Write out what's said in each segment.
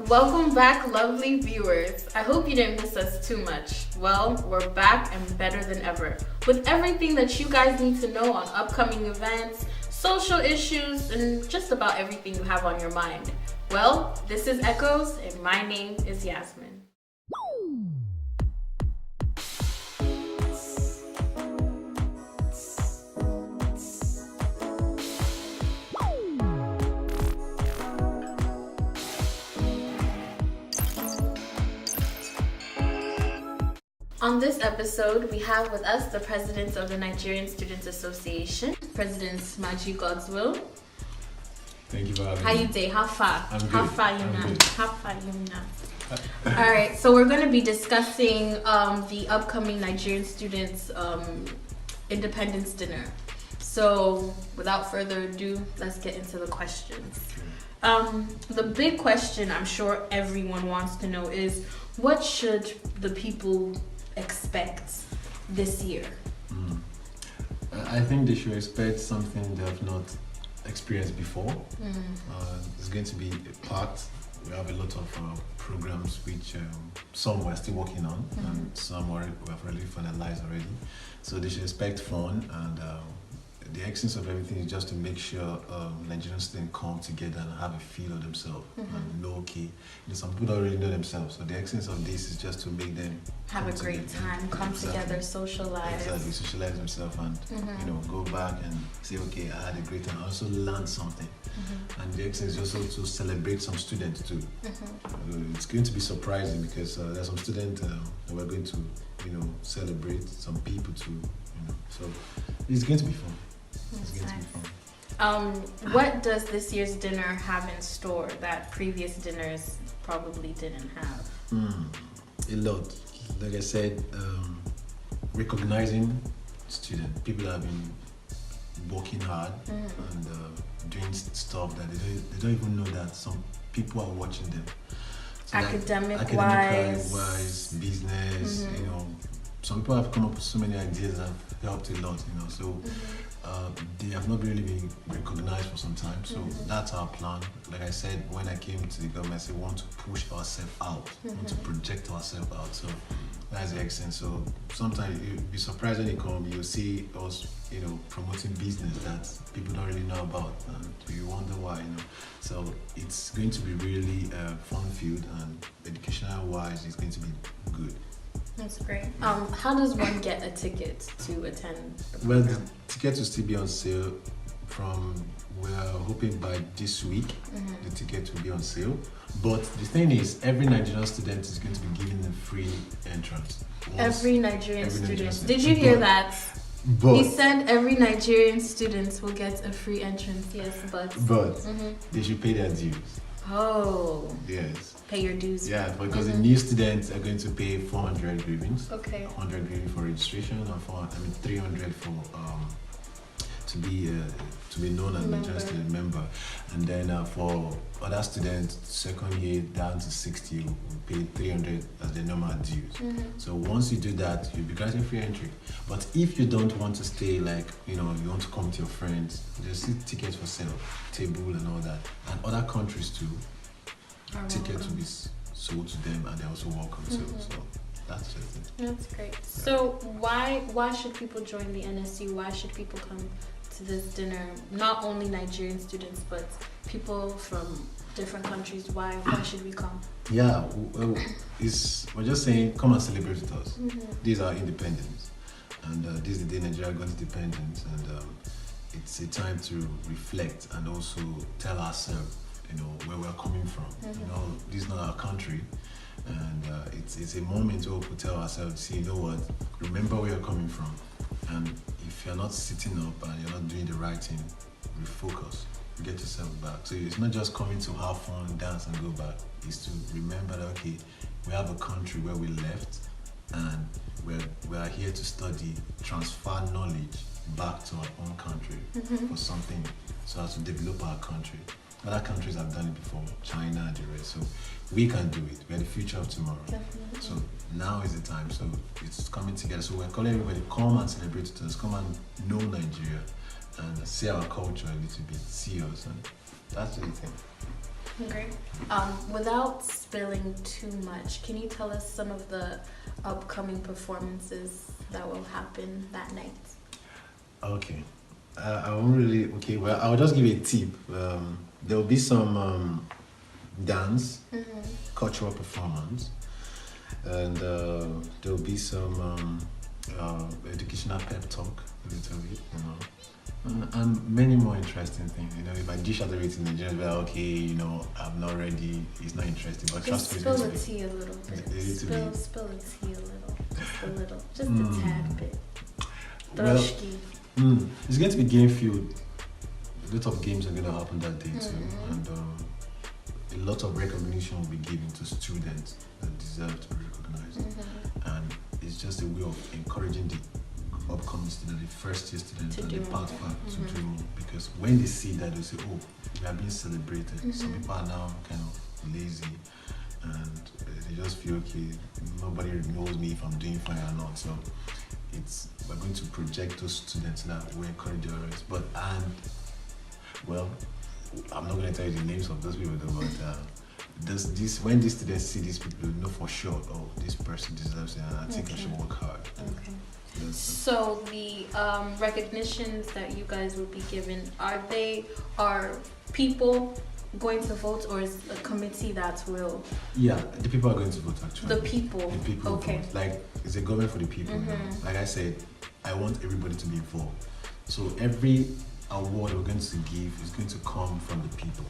Welcome back, lovely viewers. I hope you didn't miss us too much. Well, we're back and better than ever with everything that you guys need to know on upcoming events, social issues, and just about everything you have on your mind. Well, this is Echoes, and my name is Yasmin. On this episode, we have with us the president of the Nigerian Students Association, President Maji Godswill. Thank you for having me. How you day? How far? I'm good. How far you I'm now? good. How far you now? All right, so we're going to be discussing the upcoming Nigerian Students Independence Dinner. So, without further ado, let's get into the questions. The big question I'm sure everyone wants to know is, what should the people expect this year? I think they should expect something they have not experienced before. It's going to be packed. We have a lot of programs which some we're still working on, and some we have already finalized already. So they should expect fun, and the essence of everything is just to make sure Nigerian students come together and have a feel of themselves and know, okay, some people don't really know themselves. So the essence of this is just to make them Have a great time, come together, socialize. Exactly, socialize themselves and go back and say, okay, I had a great time. Also learn something. And the essence is also to celebrate some students too. It's going to be surprising because there's some students that we're going to, celebrate, some people too. So it's going to be fun. It's going to be fun. What does this year's dinner have in store that previous dinners probably didn't have? A lot. Like I said, recognizing students, people that have been working hard and doing stuff that they don't even know that some people are watching them. So Academic wise, business, some people have come up with so many ideas that have helped a lot, so they have not really been recognized for some time. So that's our plan. Like I said, when I came to the government, I said we want to push ourselves out, we want to project ourselves out. So that's the accent. So sometimes you'll be surprised when you come, you'll see us, promoting business that people don't really know about, and you wonder why, So it's going to be really fun-filled, and educational-wise, it's going to be good. That's great. How does one get a ticket to attend the Well, program? the tickets will still be on sale we're hoping by this week, the ticket will be on sale. But the thing is, every Nigerian student is going to be given a free entrance. Every Nigerian student. Did you hear that? But He said every Nigerian student will get a free entrance, yes, but they should pay their dues. Oh, Yes. pay your dues. Yeah, because the new students are going to pay 400 grievings. Okay. 100 grieving for registration, and 300 for to be known as a Nigerian student member. And then for other students, second year down to 60, we pay 300 as the normal dues. So once you do that, you'll be granted free entry. But if you don't want to stay, like, you want to come to your friends, there's still tickets for sale, table and all that. And other countries too, tickets will be sold to them, and they're also welcome too. So that's just it. That's great. So why should people join the NSU? Why should people come to this dinner? Not only Nigerian students, but people from different countries. Why should we come? Yeah, well, we're just saying, come and celebrate with us. These are independence, and this is the day Nigeria got independence, and it's a time to reflect and also tell ourselves, where we're coming from. This is not our country, and it's a moment where we tell ourselves, see, what, remember where you're coming from, and if you're not sitting up and you're not doing the right thing, refocus, get yourself back. So it's not just coming to have fun, dance and go back. It's to remember that, okay, we have a country where we left, and we are here to study, transfer knowledge back to our own country for something, so as to develop our country. Other countries have done it before, China and the rest. So we can do it. We're the future of tomorrow. Definitely. So now is the time. So it's coming together. So we're calling everybody, come and celebrate with us. Come and know Nigeria and see our culture a little bit, see us. And that's the thing. Okay. Without spilling too much, can you tell us some of the upcoming performances that will happen that night? Okay. I won't really. Okay, well, I'll just give you a tip. There will be some dance, cultural performance, and there will be some educational pep talk a little bit, you know, and many more interesting things. You know, if I dish out everything in Nigeria, well, okay, you know, I'm not ready. It's not interesting, but Just trust me, spill the tea a little bit. Spill the tea a little, just a tad bit. Well, Troszki. it's going to be game filled. A lot of games are going to happen that day too, and a lot of recognition will be given to students that deserve to be recognized. And it's just a way of encouraging the upcoming students, the first year students, and the part five to do more. Because when they see that, they say, "Oh, we are being celebrated." Some people are now kind of lazy, and they just feel, "Okay, nobody knows me if I'm doing fine or not." So we're going to project those students that we encourage the others. But well, I'm not going to tell you the names of those people, though, but when these students see these people, they know for sure, oh, this person deserves it, and I think I should work hard. Okay. So the recognitions that you guys will be given, are people going to vote, or is a committee that will? Yeah, the people are going to vote actually. The people. The people okay. vote. Like, it's a government for the people. You know? Like I said, I want everybody to be involved. So every award we're going to give is going to come from the people,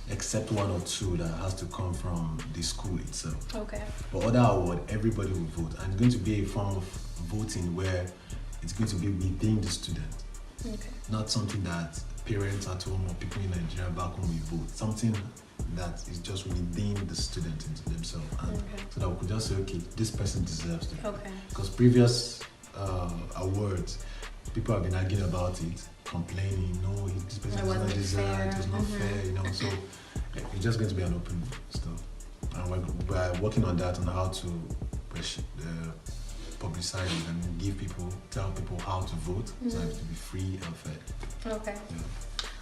except one or two that has to come from the school itself. Okay. But other award, everybody will vote, and it's going to be a form of voting where it's going to be within the student. Okay. Not something that parents at home or people in Nigeria back home will vote. Something that is just within the student into themselves, and so that we could just say, okay, this person deserves it. Okay. Because previous awards, people have been arguing about it, complaining, no, this person does not deserve, it's not fair, you know. So it's just going to be an open stuff, and we're working on that, on how to publicize it and tell people how to vote, so it to be free and fair. Okay. Yeah.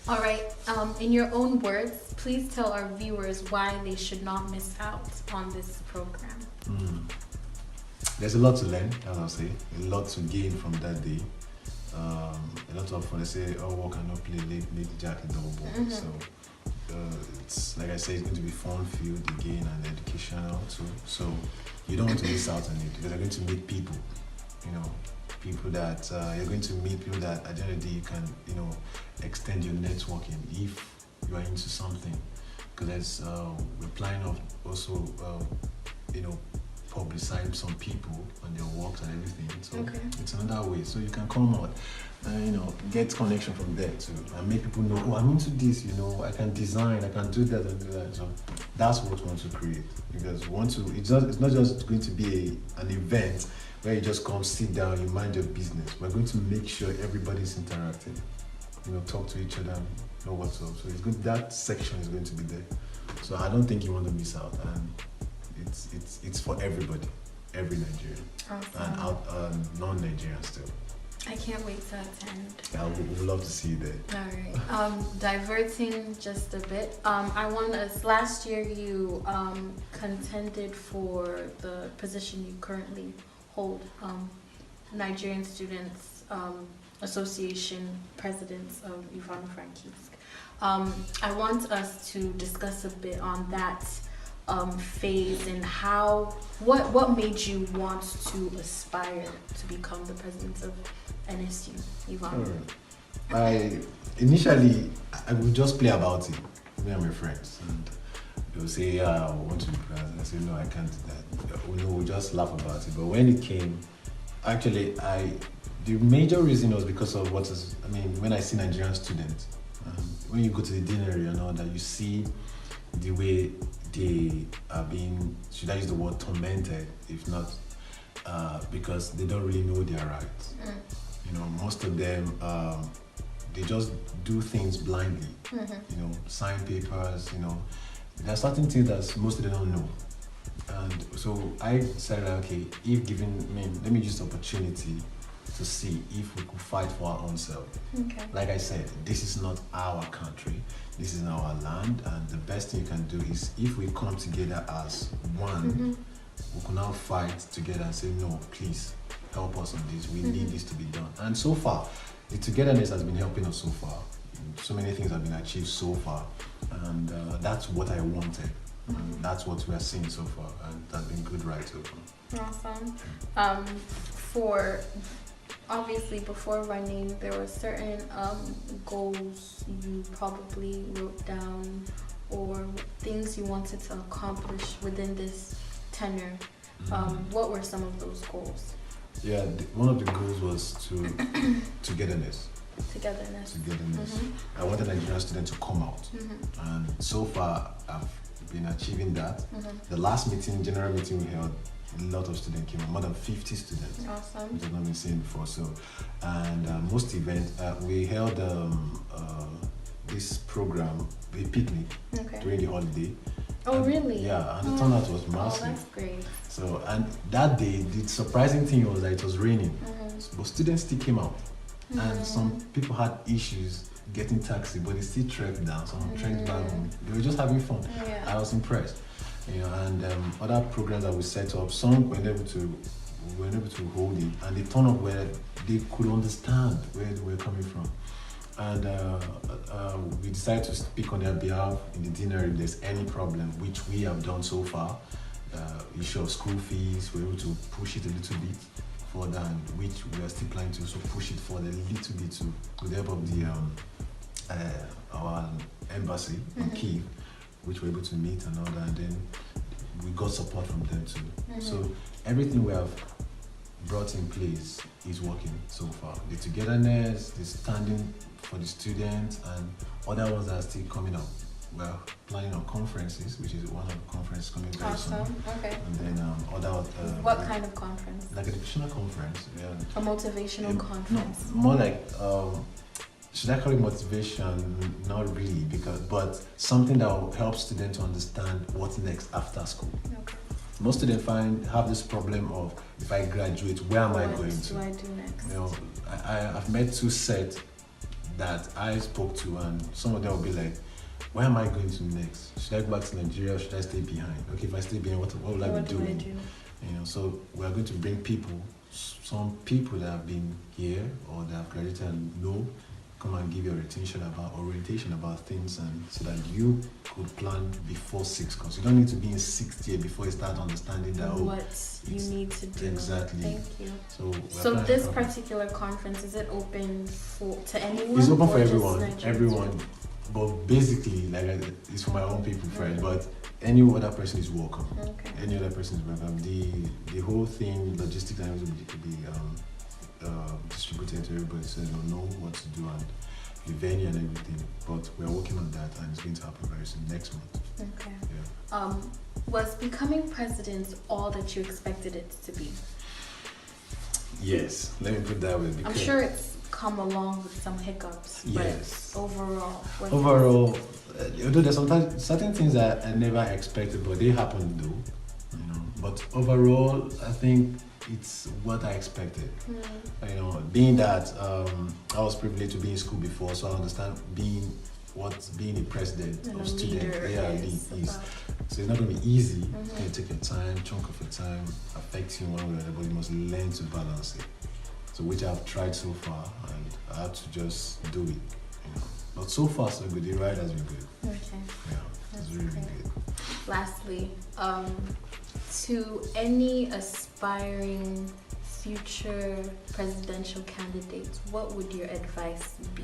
All right. In your own words, please tell our viewers why they should not miss out on this program. There's a lot to learn, as I'll say, a lot to gain from that day. A lot of, when they say, oh, work and not play, make Jack a double ball. So it's, like I said, it's going to be fun-filled again and educational too. So you don't want to miss out on it, because you're going to meet people, you know, people that you're going to meet people that at the end of the day you can, you know, extend your networking if you are into something. Because we're planning of also, you know, publicize some people and their works and everything. So it's another way. So you can come out and, you know, get connection from there too, and make people know, oh, I'm into this, you know, I can design, I can do that and do that. So that's what we want to create, because it's not just going to be an event where you just come, sit down, you mind your business. We're going to make sure everybody's interacting, you know, talk to each other, know what's up. So it's good, that section is going to be there. So I don't think you want to miss out, and it's for everybody, every Nigerian, and non-Nigerians too. I can't wait to attend. I would love to see you there. All right. Diverting just a bit. I want us. Last year, you contended for the position you currently hold, Nigerian Students Association President of Ivano-Frankivsk. I want us to discuss a bit on that phase, and what made you want to aspire to become the president of NSU Ivano? Initially I would just play about it, me and my friends, and they would say, yeah, I want to be president. I said, no, I can't do that. We'll just laugh about it. But when it came, actually, the major reason was because of when I see Nigerian students, when you go to the deanery and all that, you see the way they are being, should I use the word tormented, if not, because they don't really know their rights. You know, most of them, they just do things blindly. You know, sign papers, you know. There are certain things that most of them don't know. And so I decided, okay, if given, let me use the opportunity to see if we could fight for our own self. Okay. Like I said, this is not our country, this is our land, and the best thing you can do is if we come together as one, we can now fight together and say, no, please help us on this, we need this to be done. And so far, the togetherness has been helping us so far. So many things have been achieved so far, and that's what I wanted. And that's what we are seeing so far, and that's been good right so far. Awesome. Obviously, before running, there were certain goals you probably wrote down or things you wanted to accomplish within this tenure. What were some of those goals? Yeah, one of the goals was togetherness. Togetherness. I wanted Nigerian students to come out, and so far I've been achieving that. The last meeting, general meeting we held, a lot of students came out, more than 50 students. Awesome. Which I've not been seen before. So, and most events, we held this program, a picnic during the holiday. Oh, and, really? Yeah, and the turnout was massive. Oh, that's great. So, and that day, the surprising thing was that it was raining, but students still came out. And some people had issues getting taxi, but they still trekked down. Some trekked back home. They were just having fun. Yeah. I was impressed. And other programs that we set up, some we were able to hold it, and the turn up where they could understand where they were coming from. And we decided to speak on their behalf in the dinner if there's any problem, which we have done so far. Issue of school fees, we're able to push it a little bit further, and which we are still planning to also push it further a little bit too, with the help of the our embassy in Kyiv, which we're able to meet and all that, and then we got support from them too. So everything we have brought in place is working so far. The togetherness, the standing for the students, and other ones that are still coming up. We're planning on conferences, which is one of the conferences coming very soon. Okay. And then other what kind of conference? like a educational conference. Yeah. A motivational conference. No, more like should I call it motivation? Not really, but something that will help students to understand what's next after school. Okay. Most students have this problem of, if I graduate, where am I going to? What do I do next? I've met two sets that I spoke to, and some of them will be like, where am I going to next? Should I go back to Nigeria or should I stay behind? Okay, if I stay behind, what will I be doing? So we are going to bring people, some people that have been here or that have graduated and know, come and give your orientation about things, and so that you could plan before 6, because you don't need to be in 6th year before you start understanding that what you need to do. Exactly. Thank you. So this particular conference, is it open to anyone? It's open for everyone. Everyone. But basically, it's for my own people first. But any other person is welcome. Okay. Any other person is welcome. The whole thing, logistics, and everything will be distributed to everybody, so they'll know what to do and the venue and everything. But we're working on that, and it's going to happen very soon, next month. Okay. Yeah. Was becoming president all that you expected it to be? Yes. Let me put it that way. I'm sure it's come along with some hiccups. Yes. But overall. Although there's sometimes certain things that I never expected, but they happen though. But overall, I think it's what I expected. Being that I was privileged to be in school before, so I understand being a president and of a students. leader So it's not going to be easy. It's going to take your time, chunk of your time, affect you one way or the other, but you must learn to balance it. So which I've tried so far, and I have to just do it. But so far so good. The ride has been good. Okay. Yeah, it's really good. Lastly, to any aspiring future presidential candidates, what would your advice be?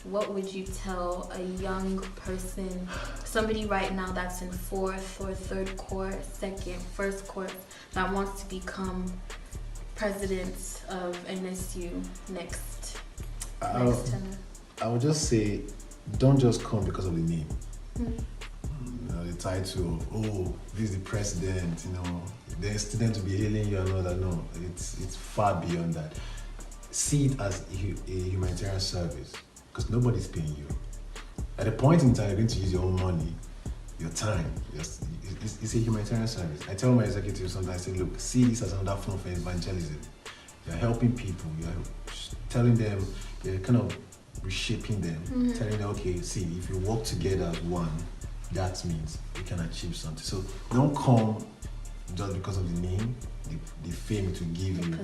What would you tell a young person, somebody right now that's in 4th or 3rd course, 2nd, 1st course, that wants to become president of NSU next tenure? I would just say, don't just come because of the name. The title of, this is the president, the student will be hailing you and all that. No, it's far beyond that. See it as a humanitarian service, because nobody's paying you. At a point in time, you're going to use your own money, your time. It's a humanitarian service. I tell my executives sometimes, I say, look, see this as another form for evangelism. You're helping people. You're telling them. You're kind of reshaping them. Telling them, okay, see, if you work together as one, that means you can achieve something. So don't come just because of the name, the fame to give you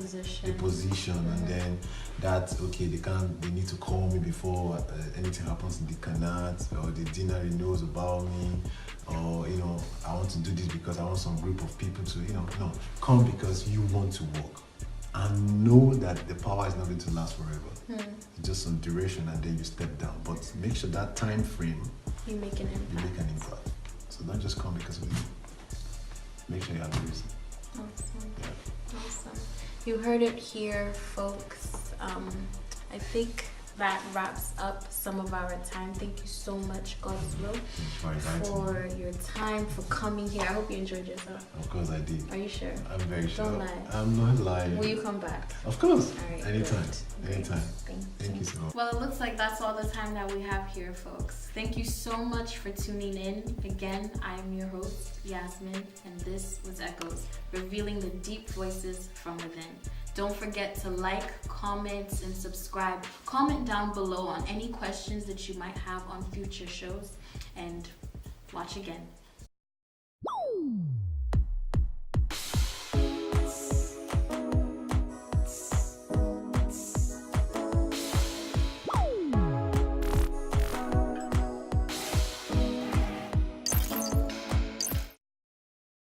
the position, and then that okay, they need to call me before anything happens in the canat, or the deanery knows about me, or I want to do this because I want some group of people to no, come because you want to work, and know that the power is not going to last forever. It's just some duration, and then you step down. But make sure that time frame you make an impact. So don't just come because of it. Make sure you have a reason. Awesome. Yeah. Awesome. You heard it here, folks. I think that wraps up some of our time. Thank you so much, Godswill, for your time, for coming here. I hope you enjoyed yourself. Of course I did. Are you sure? I'm very sure. Don't lie. I'm not lying. Will you come back? Of course. All right. Anytime. Good. Anytime. Thank you so much. Well, it looks like that's all the time that we have here, folks. Thank you so much for tuning in. Again, I am your host, Yasmin, and this was Echoes, revealing the deep voices from within. Don't forget to like, comment, and subscribe. Comment down below on any questions that you might have on future shows, and watch again.